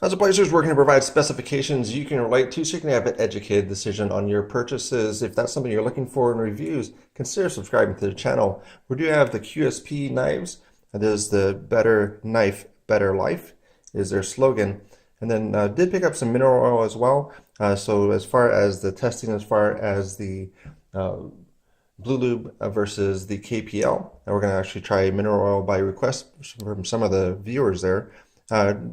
As a placer is working to provide specifications you can relate to so you can have an educated decision on your purchases. If that's something you're looking for in reviews, consider subscribing to the channel. We do have the QSP knives. That is the better knife, better life is their slogan. And then did pick up some mineral oil as well. So as far as the testing, as far as the uh, Blue Lube versus the KPL, and we're going to actually try mineral oil by request from some of the viewers there.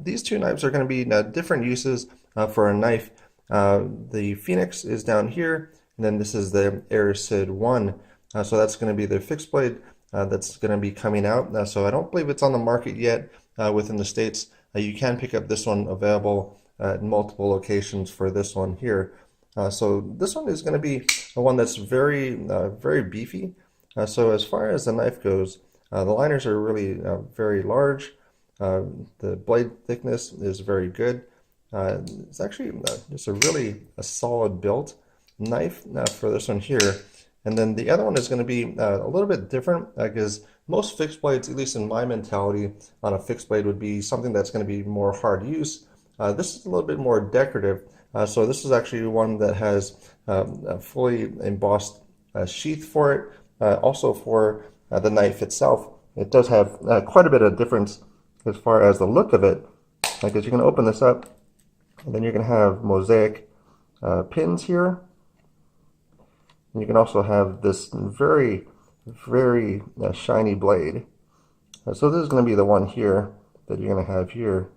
These two knives are going to be different uses for a knife. The Phoenix is down here, and then this is the Erised 1. So that's going to be the fixed blade that's going to be coming out. So I don't believe it's on the market yet within the States. You can pick up this one available at multiple locations for this one here. So this one is going to be one that's very beefy. So as far as the knife goes, the liners are really very large. The blade thickness is very good. It's actually just a solid built knife for this one here. And then the other one is going to be a little bit different because most fixed blades, at least in my mentality, on a fixed blade would be something that's going to be more hard use. This is a little bit more decorative. So this is actually one that has a fully embossed sheath for it. Also for the knife itself, it does have quite a bit of difference as far as the look of it. Like as you can open this up, and then you're going to have mosaic pins here. And you can also have this very shiny blade. So this is going to be the one here that you're going to have here.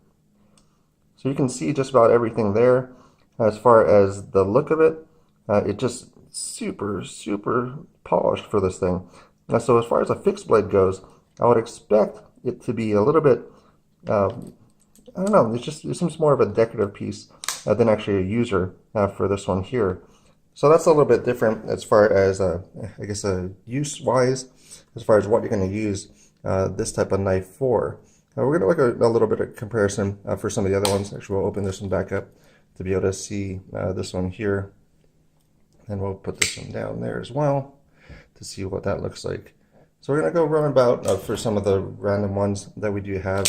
So you can see just about everything there. As far as the look of it, it just super polished for this thing. So as far as a fixed blade goes, I would expect it to be a little bit, I don't know, it seems more of a decorative piece than actually a user for this one here. So that's a little bit different as far as, I guess, use-wise, as far as what you're going to use this type of knife for. We're going to look at a little bit of comparison for some of the other ones. Actually, we'll open this one back up to be able to see this one here. And we'll put this one down there as well to see what that looks like. So we're going to go run about for some of the random ones that we do have.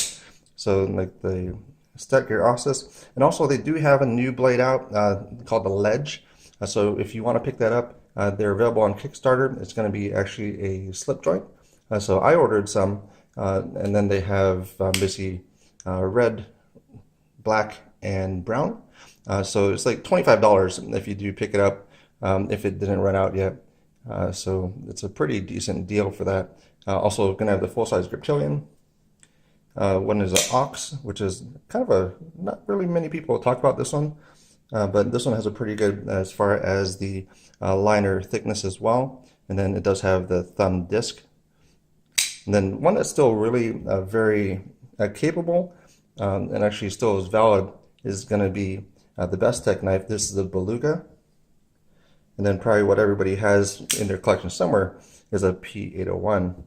So like the Stuttgart Ossis. And also they do have a new blade out called the Ledge. So if you want to pick that up, they're available on Kickstarter. It's going to be actually a slip joint. So I ordered some, and then they have basically red, black, and brown. So it's like $25 if you do pick it up, if it didn't run out yet. So it's a pretty decent deal for that. Also going to have the full-size Griptilian. One is an Ox, which is kind of not really many people talk about this one. But this one has a pretty good as far as the liner thickness as well. And then it does have the thumb disc. And then one that's still really very capable and actually still is valid is going to be the Best Tech knife. This is the Beluga. And then probably what everybody has in their collection somewhere is a P801.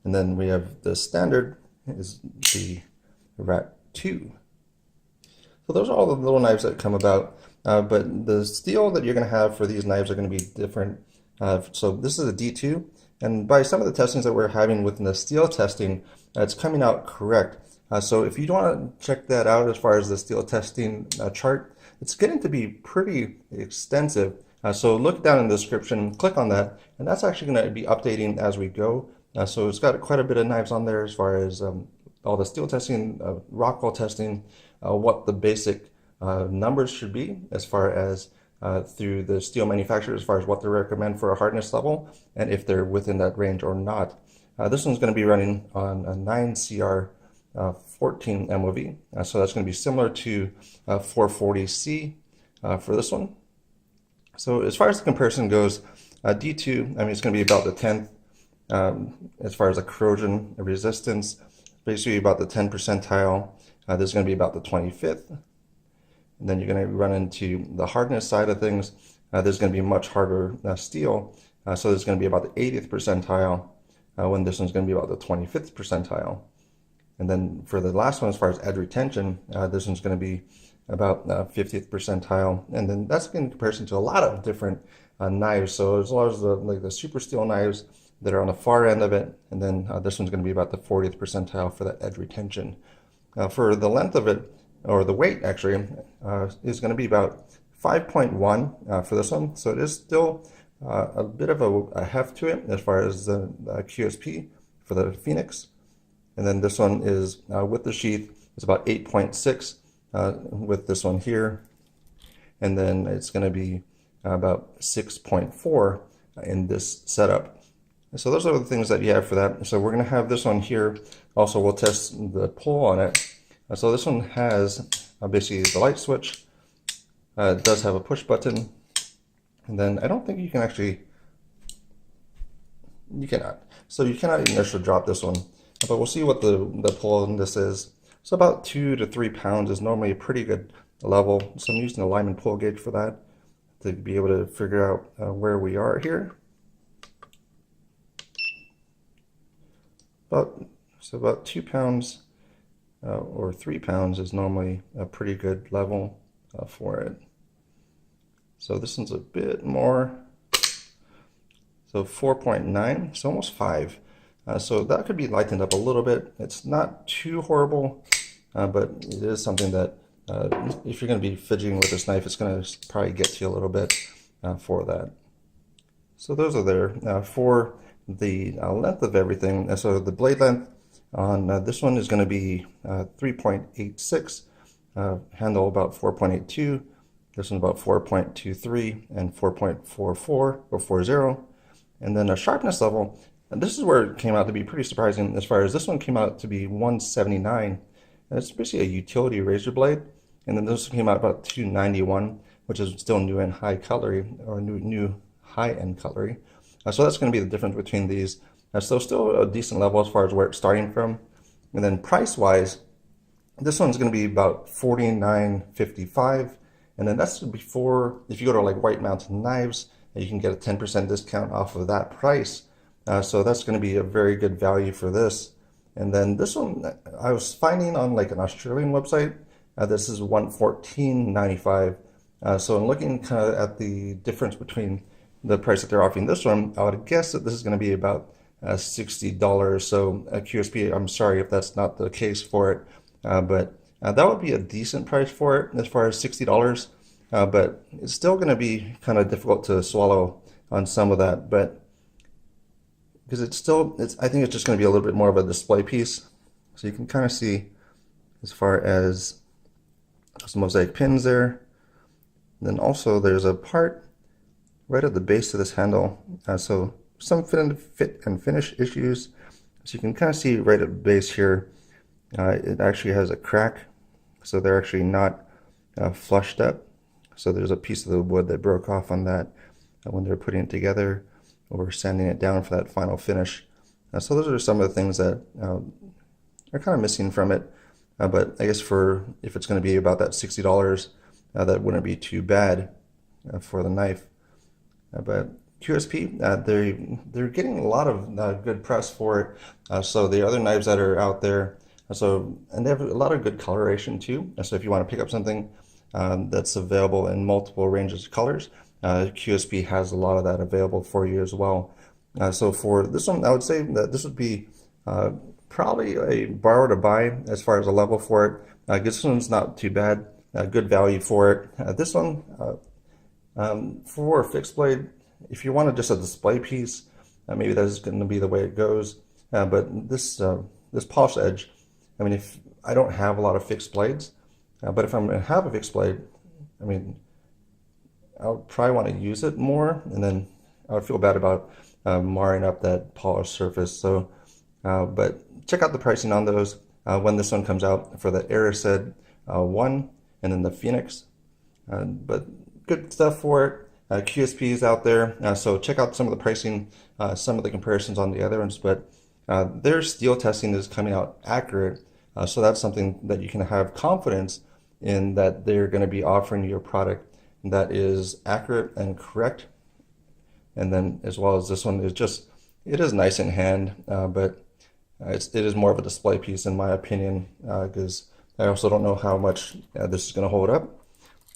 And then we have the standard is the Rat 2. So those are all the little knives that come about, but the steel that you're going to have for these knives are going to be different. So this is a D2, and by some of the testings that we're having within the steel testing, it's coming out correct. So if you want to check that out as far as the steel testing chart, it's getting to be pretty extensive. So look down in the description, click on that, and that's actually going to be updating as we go. So it's got quite a bit of knives on there as far as all the steel testing, Rockwell testing, what the basic numbers should be as far as through the steel manufacturer as far as what they recommend for a hardness level and if they're within that range or not. This one's going to be running on a 9CR 14 MOV, so that's going to be similar to 440C for this one. So as far as the comparison goes, D2, I mean, it's going to be about the 10th as far as the corrosion resistance, basically about the 10th percentile. This is going to be about the 25th. And then you're going to run into the hardness side of things. There's going to be much harder steel. So there's going to be about the 80th percentile, when this one's going to be about the 25th percentile. And then for the last one, as far as edge retention, this one's going to be about 50th percentile. And then that's in comparison to a lot of different knives. So there's a lot of the super steel knives that are on the far end of it. And then this one's going to be about the 40th percentile for that edge retention. For the length of it, or the weight actually, is going to be about 5.1 for this one. So it is still a bit of a heft to it as far as the QSP for the Phoenix. And then this one is with the sheath, it's about 8.6 with this one here. And then it's going to be about 6.4 in this setup. So those are the things that you have for that. So we're going to have this one here. Also, we'll test the pull on it. So this one has basically the light switch. It does have a push button. And then I don't think you can actually, you cannot. So you cannot initially drop this one. But we'll see what the pull on this is. So about 2 to 3 pounds is normally a pretty good level. So I'm using a Lyman pull gauge for that to be able to figure out where we are here. About 2 pounds or 3 pounds is normally a pretty good level for it. So this one's a bit more. So 4.9, so almost 5. So that could be lightened up a little bit. It's not too horrible, but it is something that if you're going to be fidgeting with this knife, it's going to probably get to you a little bit for that. So those are there for the length of everything. So the blade length on this one is going to be 3.86, handle about 4.82, this one about 4.23 and 4.44 or 40. And then a sharpness level, and this is where it came out to be pretty surprising as far as this one came out to be 179. And it's basically a utility razor blade. And then this one came out about 291, which is still new and high cutlery, or new high-end cutlery. So that's going to be the difference between these. So still a decent level as far as where it's starting from. And then price-wise, this one's going to be about $49.55. And then that's before, if you go to like White Mountain Knives, you can get a 10% discount off of that price. So that's going to be a very good value for this. And then this one, I was finding on like an Australian website, this is $114.95. So I'm looking kind of at the difference between the price that they're offering this one, I would guess that this is going to be about $60. So QSP, I'm sorry if that's not the case for it, but that would be a decent price for it as far as $60. But it's still going to be kind of difficult to swallow on some of that, but because I think it's just going to be a little bit more of a display piece. So you can kind of see as far as those mosaic pins there. And then also there's a part right at the base of this handle. So some fit and finish issues. So you can kind of see right at the base here, it actually has a crack. So they're actually not flushed up. So there's a piece of the wood that broke off on that when they're putting it together or sanding it down for that final finish. So those are some of the things that are kind of missing from it. But I guess if it's going to be about that $60, that wouldn't be too bad for the knife. But QSP, they're getting a lot of good press for it. So the other knives that are out there, and they have a lot of good coloration too. So if you want to pick up something that's available in multiple ranges of colors, QSP has a lot of that available for you as well. So for this one, I would say that this would be probably a borrow to buy as far as a level for it. This one's not too bad, good value for it. This one, for a fixed blade, if you wanted just a display piece, maybe that's going to be the way it goes. But this polish edge, I mean, if I don't have a lot of fixed blades, but if I'm going to have a fixed blade, I mean, I would probably want to use it more, and then I would feel bad about marring up that polished surface. So, but check out the pricing on those when this one comes out for the Erised 1 and then the Phoenix. But good stuff for it. QSP is out there, so check out some of the pricing, some of the comparisons on the other ones. But their steel testing is coming out accurate, so that's something that you can have confidence in, that they're going to be offering you a product that is accurate and correct. And then as well as this one is it is nice in hand, but it is more of a display piece in my opinion, because I also don't know how much this is going to hold up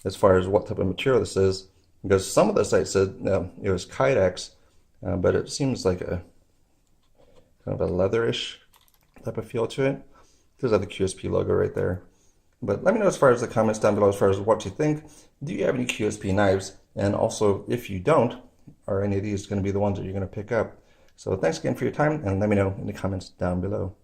as far as what type of material this is, because some of the sites said it was Kydex, but it seems like a kind of a leatherish type of feel to it. There's the QSP logo right there. But let me know as far as the comments down below as far as what you think. Do you have any QSP knives? And also, if you don't, are any of these going to be the ones that you're going to pick up? So thanks again for your time, and let me know in the comments down below.